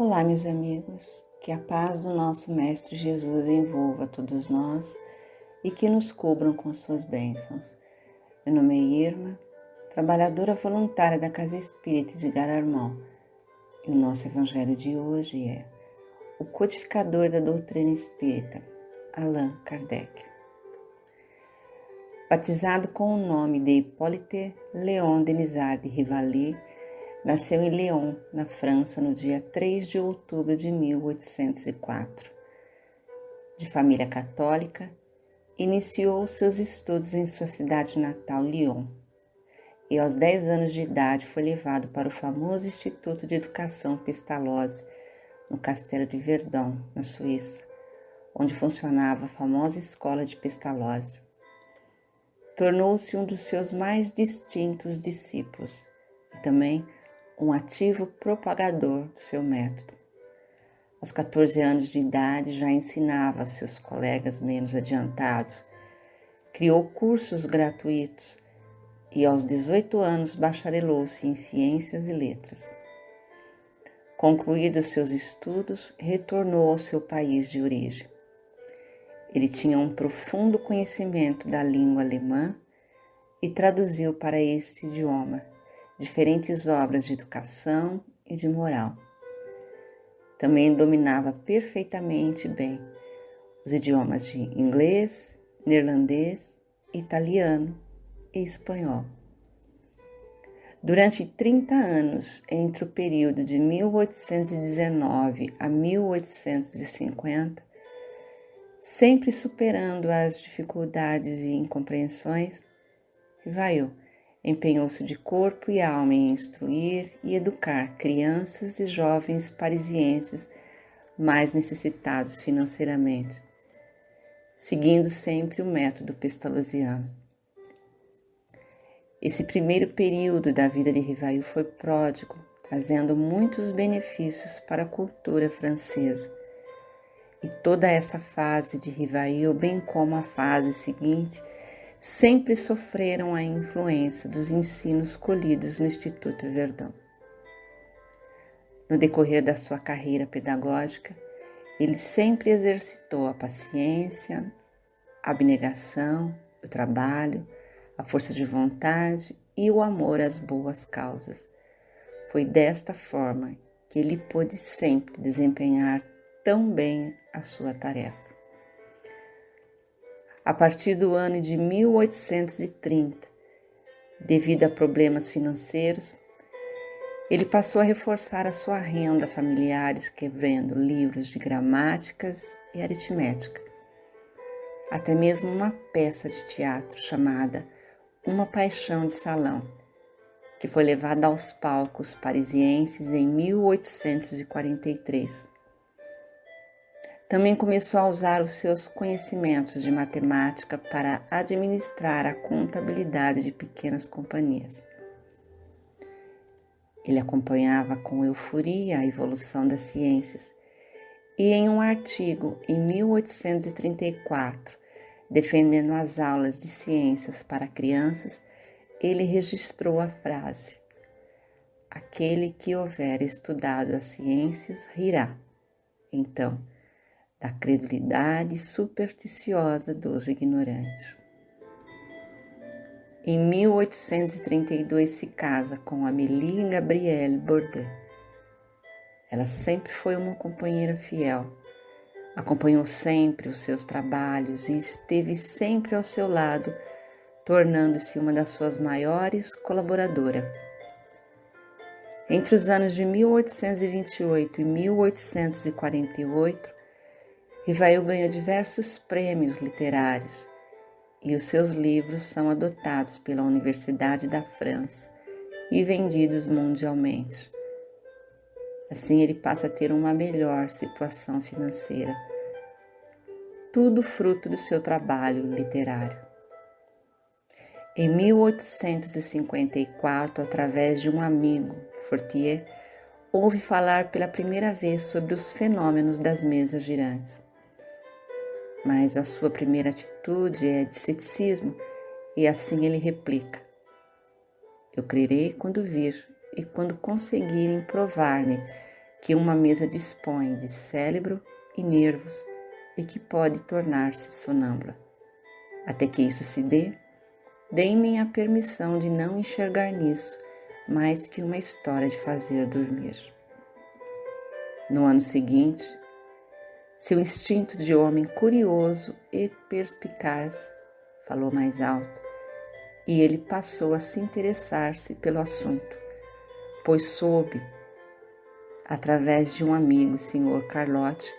Olá, meus amigos, que a paz do nosso Mestre Jesus envolva todos nós e que nos cubram com suas bênçãos. Meu nome é Irma, trabalhadora voluntária da Casa Espírita de Gararmó, e o nosso evangelho de hoje é o codificador da doutrina espírita, Allan Kardec. Batizado com o nome de Hippolyte Léon Denisard de Rivali, nasceu em Lyon, na França, no dia 3 de outubro de 1804. De família católica, iniciou seus estudos em sua cidade natal, Lyon, e aos 10 anos de idade foi levado para o famoso Instituto de Educação Pestalozzi, no Castelo de Verdun, na Suíça, onde funcionava a famosa Escola de Pestalozzi. Tornou-se um dos seus mais distintos discípulos e também um ativo propagador do seu método. Aos 14 anos de idade já ensinava a seus colegas menos adiantados, criou cursos gratuitos e aos 18 anos bacharelou-se em Ciências e Letras. Concluídos seus estudos, retornou ao seu país de origem. Ele tinha um profundo conhecimento da língua alemã e traduziu para este idioma diferentes obras de educação e de moral. Também dominava perfeitamente bem os idiomas de inglês, neerlandês, italiano e espanhol. Durante 30 anos, entre o período de 1819 a 1850, sempre superando as dificuldades e incompreensões, Rivail empenhou-se de corpo e alma em instruir e educar crianças e jovens parisienses mais necessitados financeiramente, seguindo sempre o método pestalozziano. Esse primeiro período da vida de Rivail foi pródigo, trazendo muitos benefícios para a cultura francesa. E toda essa fase de Rivail, bem como a fase seguinte, sempre sofreram a influência dos ensinos colhidos no Instituto Verdun. No decorrer da sua carreira pedagógica, ele sempre exercitou a paciência, a abnegação, o trabalho, a força de vontade e o amor às boas causas. Foi desta forma que ele pôde sempre desempenhar tão bem a sua tarefa. A partir do ano de 1830, devido a problemas financeiros, ele passou a reforçar a sua renda familiar escrevendo livros de gramáticas e aritmética. Até mesmo uma peça de teatro chamada Uma Paixão de Salão, que foi levada aos palcos parisienses em 1843. Também começou a usar os seus conhecimentos de matemática para administrar a contabilidade de pequenas companhias. Ele acompanhava com euforia a evolução das ciências e, em um artigo em 1834, defendendo as aulas de ciências para crianças, ele registrou a frase: "Aquele que houver estudado as ciências rirá, então, da credulidade supersticiosa dos ignorantes." Em 1832 se casa com Amélie Gabrielle Bourdet. Ela sempre foi uma companheira fiel, acompanhou sempre os seus trabalhos e esteve sempre ao seu lado, tornando-se uma das suas maiores colaboradoras. Entre os anos de 1828 e 1848, Rivail ganhou diversos prêmios literários e os seus livros são adotados pela Universidade da França e vendidos mundialmente. Assim, ele passa a ter uma melhor situação financeira, tudo fruto do seu trabalho literário. Em 1854, através de um amigo, Fortier, ouve falar pela primeira vez sobre os fenômenos das mesas girantes. Mas a sua primeira atitude é de ceticismo e assim ele replica: "Eu crerei quando vir e quando conseguirem provar-me que uma mesa dispõe de cérebro e nervos e que pode tornar-se sonâmbula. Até que isso se dê, deem-me a permissão de não enxergar nisso mais que uma história de fazer dormir. No ano seguinte, seu instinto de homem curioso e perspicaz falou mais alto, e ele passou a se interessar-se pelo assunto, pois soube, através de um amigo, Sr. Carlotti,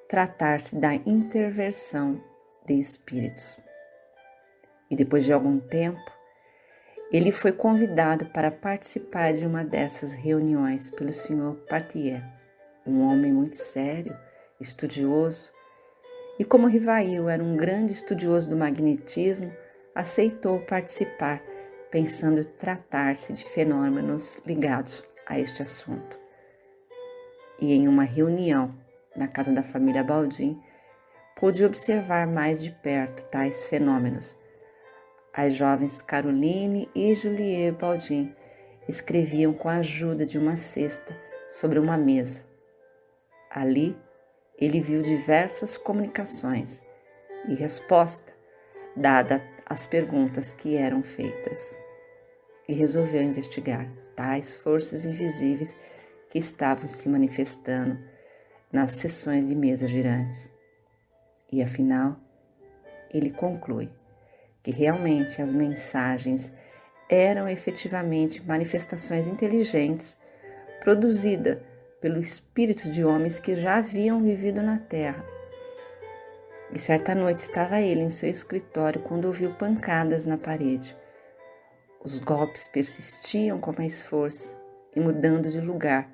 tratar-se da intervenção de espíritos. E depois de algum tempo, ele foi convidado para participar de uma dessas reuniões pelo Sr. Partier, um homem muito sério, estudioso, e como Rivail era um grande estudioso do magnetismo, aceitou participar, pensando tratar-se de fenômenos ligados a este assunto. E em uma reunião na casa da família Baldin, pôde observar mais de perto tais fenômenos. As jovens Caroline e Julie Baldin escreviam com a ajuda de uma cesta sobre uma mesa. Ali, ele viu diversas comunicações e resposta dada às perguntas que eram feitas, e resolveu investigar tais forças invisíveis que estavam se manifestando nas sessões de mesas girantes. E afinal, ele conclui que realmente as mensagens eram efetivamente manifestações inteligentes produzidas pelo espírito de homens que já haviam vivido na Terra. E certa noite estava ele em seu escritório quando ouviu pancadas na parede. Os golpes persistiam com mais força e, mudando de lugar,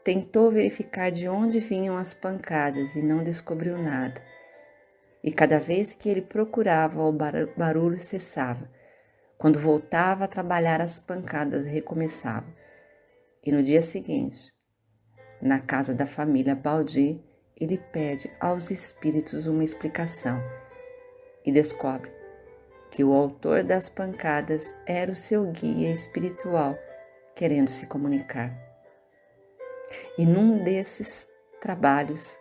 tentou verificar de onde vinham as pancadas e não descobriu nada. E cada vez que ele procurava, o barulho cessava. Quando voltava a trabalhar, as pancadas recomeçavam. E no dia seguinte, na casa da família Baldi, ele pede aos espíritos uma explicação e descobre que o autor das pancadas era o seu guia espiritual, querendo se comunicar. E num desses trabalhos,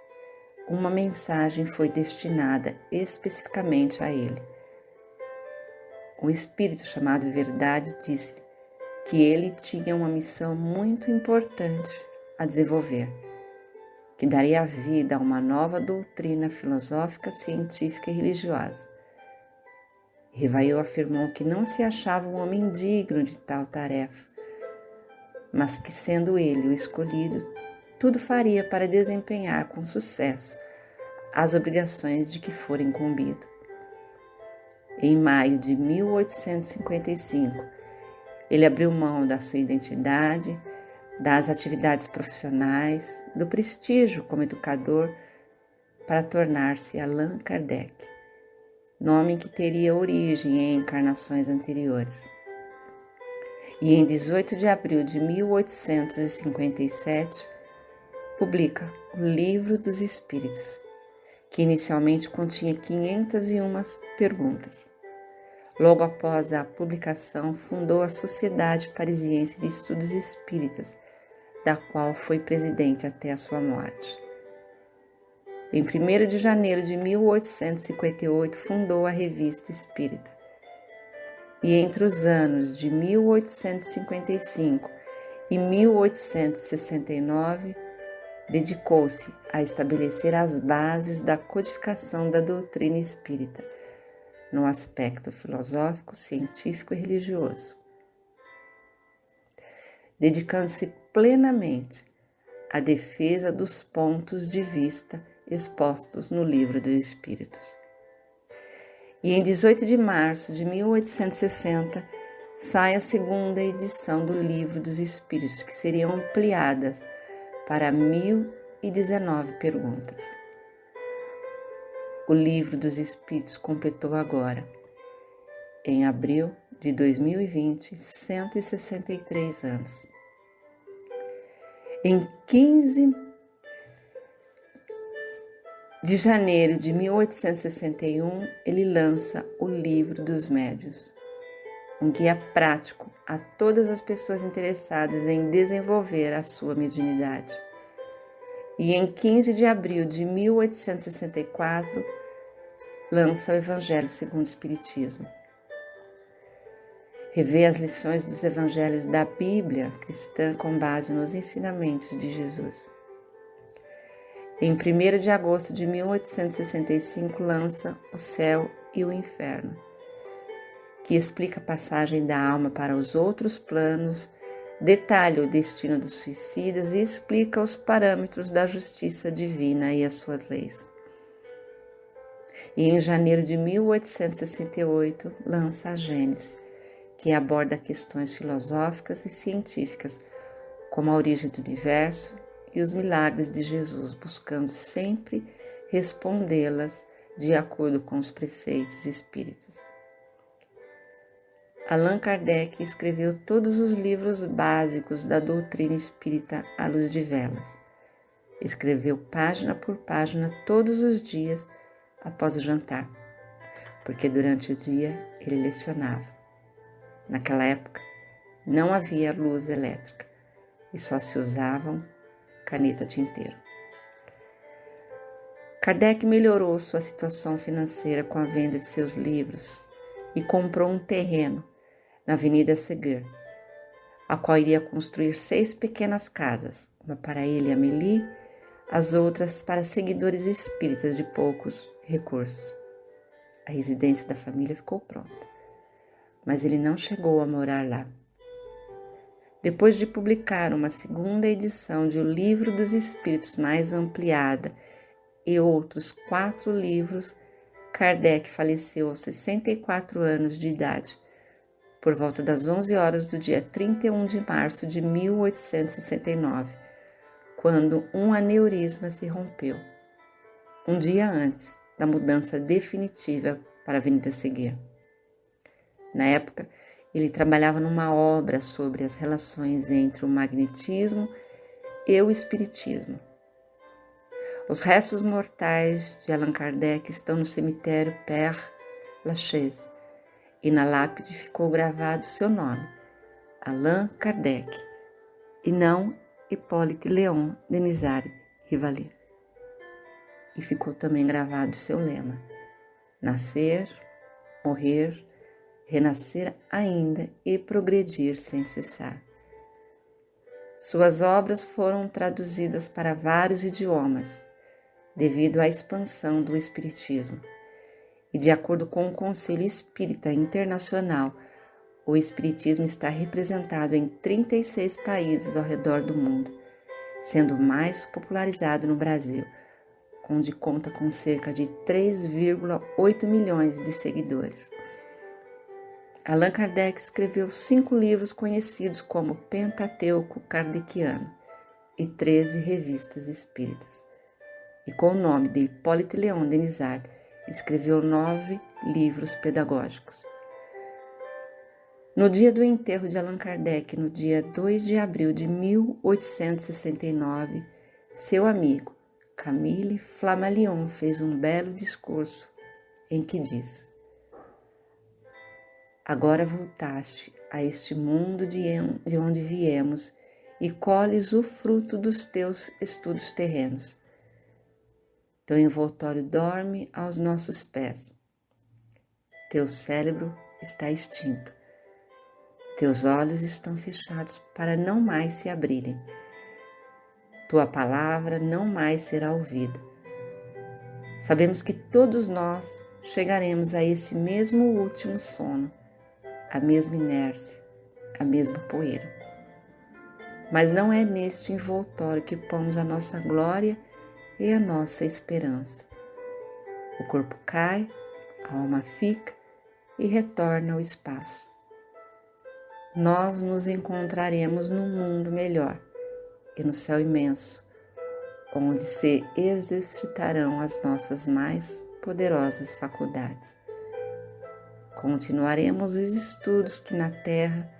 uma mensagem foi destinada especificamente a ele. Um espírito chamado Verdade disse-lhe que ele tinha uma missão muito importante a desenvolver, que daria vida a uma nova doutrina filosófica, científica e religiosa. Rivail afirmou que não se achava um homem digno de tal tarefa, mas que, sendo ele o escolhido, tudo faria para desempenhar com sucesso as obrigações de que fora incumbido. Em maio de 1855, ele abriu mão da sua identidade, das atividades profissionais, do prestígio como educador, para tornar-se Allan Kardec, nome que teria origem em encarnações anteriores. E em 18 de abril de 1857, publica o Livro dos Espíritos, que inicialmente continha 501 perguntas. Logo após a publicação, fundou a Sociedade Parisiense de Estudos Espíritas, da qual foi presidente até a sua morte. Em 1º de janeiro de 1858, fundou a Revista Espírita. E entre os anos de 1855 e 1869, dedicou-se a estabelecer as bases da codificação da doutrina espírita, no aspecto filosófico, científico e religioso, dedicando-se plenamente à defesa dos pontos de vista expostos no Livro dos Espíritos. E em 18 de março de 1860, sai a segunda edição do Livro dos Espíritos, que seriam ampliadas para 1019 perguntas. O Livro dos Espíritos completou agora, em abril de 2020, 163 anos. Em 15 de janeiro de 1861, ele lança o Livro dos Médiuns, um guia prático a todas as pessoas interessadas em desenvolver a sua mediunidade. E em 15 de abril de 1864, lança o Evangelho segundo o Espiritismo. Revê as lições dos evangelhos da Bíblia cristã com base nos ensinamentos de Jesus. Em 1º de agosto de 1865, lança O Céu e o Inferno, que explica a passagem da alma para os outros planos, detalha o destino dos suicidas e explica os parâmetros da justiça divina e as suas leis. E em janeiro de 1868, lança a Gênese, que aborda questões filosóficas e científicas, como a origem do universo e os milagres de Jesus, buscando sempre respondê-las de acordo com os preceitos espíritas. Allan Kardec escreveu todos os livros básicos da doutrina espírita à luz de velas. Escreveu página por página todos os dias após o jantar, porque durante o dia ele lecionava. Naquela época, não havia luz elétrica e só se usavam caneta tinteiro. Kardec melhorou sua situação financeira com a venda de seus livros e comprou um terreno na Avenida Seguir, a qual iria construir 6 pequenas casas, uma para ele e Amélie, as outras para seguidores espíritas de poucos recursos. A residência da família ficou pronta, mas ele não chegou a morar lá. Depois de publicar uma segunda edição de O Livro dos Espíritos mais ampliada e outros 4 livros, Kardec faleceu aos 64 anos de idade, por volta das 11 horas do dia 31 de março de 1869, quando um aneurisma se rompeu, um dia antes da mudança definitiva para a Avenida Seguir. Na época, ele trabalhava numa obra sobre as relações entre o magnetismo e o espiritismo. Os restos mortais de Allan Kardec estão no cemitério Père Lachaise e na lápide ficou gravado seu nome, Allan Kardec, e não Hippolyte Léon Denisard Rivalet. E ficou também gravado seu lema: nascer, morrer, renascer ainda e progredir sem cessar. Suas obras foram traduzidas para vários idiomas, devido à expansão do espiritismo. E de acordo com o Conselho Espírita Internacional, o espiritismo está representado em 36 países ao redor do mundo, sendo mais popularizado no Brasil, onde conta com cerca de 3,8 milhões de seguidores. Allan Kardec escreveu 5 livros conhecidos como Pentateuco Kardeciano e 13 revistas espíritas. E com o nome de Hippolyte Léon Denisard, escreveu 9 livros pedagógicos. No dia do enterro de Allan Kardec, no dia 2 de abril de 1869, seu amigo Camille Flammarion fez um belo discurso em que diz: agora voltaste a este mundo de onde viemos e colhes o fruto dos teus estudos terrenos. Teu envoltório dorme aos nossos pés. Teu cérebro está extinto. Teus olhos estão fechados para não mais se abrirem. Tua palavra não mais será ouvida. Sabemos que todos nós chegaremos a esse mesmo último sono, a mesma inércia, a mesma poeira. Mas não é neste envoltório que pomos a nossa glória e a nossa esperança. O corpo cai, a alma fica e retorna ao espaço. Nós nos encontraremos num mundo melhor e no céu imenso, onde se exercitarão as nossas mais poderosas faculdades. Continuaremos os estudos que na Terra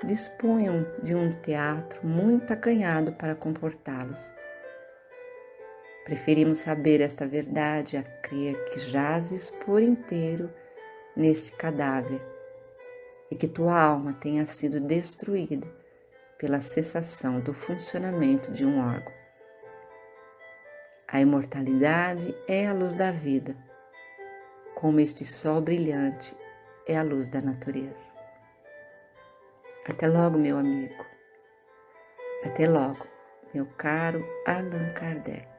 dispunham de um teatro muito acanhado para comportá-los. Preferimos saber esta verdade a crer que jazes por inteiro neste cadáver e que tua alma tenha sido destruída pela cessação do funcionamento de um órgão. A imortalidade é a luz da vida, como este sol brilhante é a luz da natureza. Até logo, meu amigo. Até logo, meu caro Allan Kardec.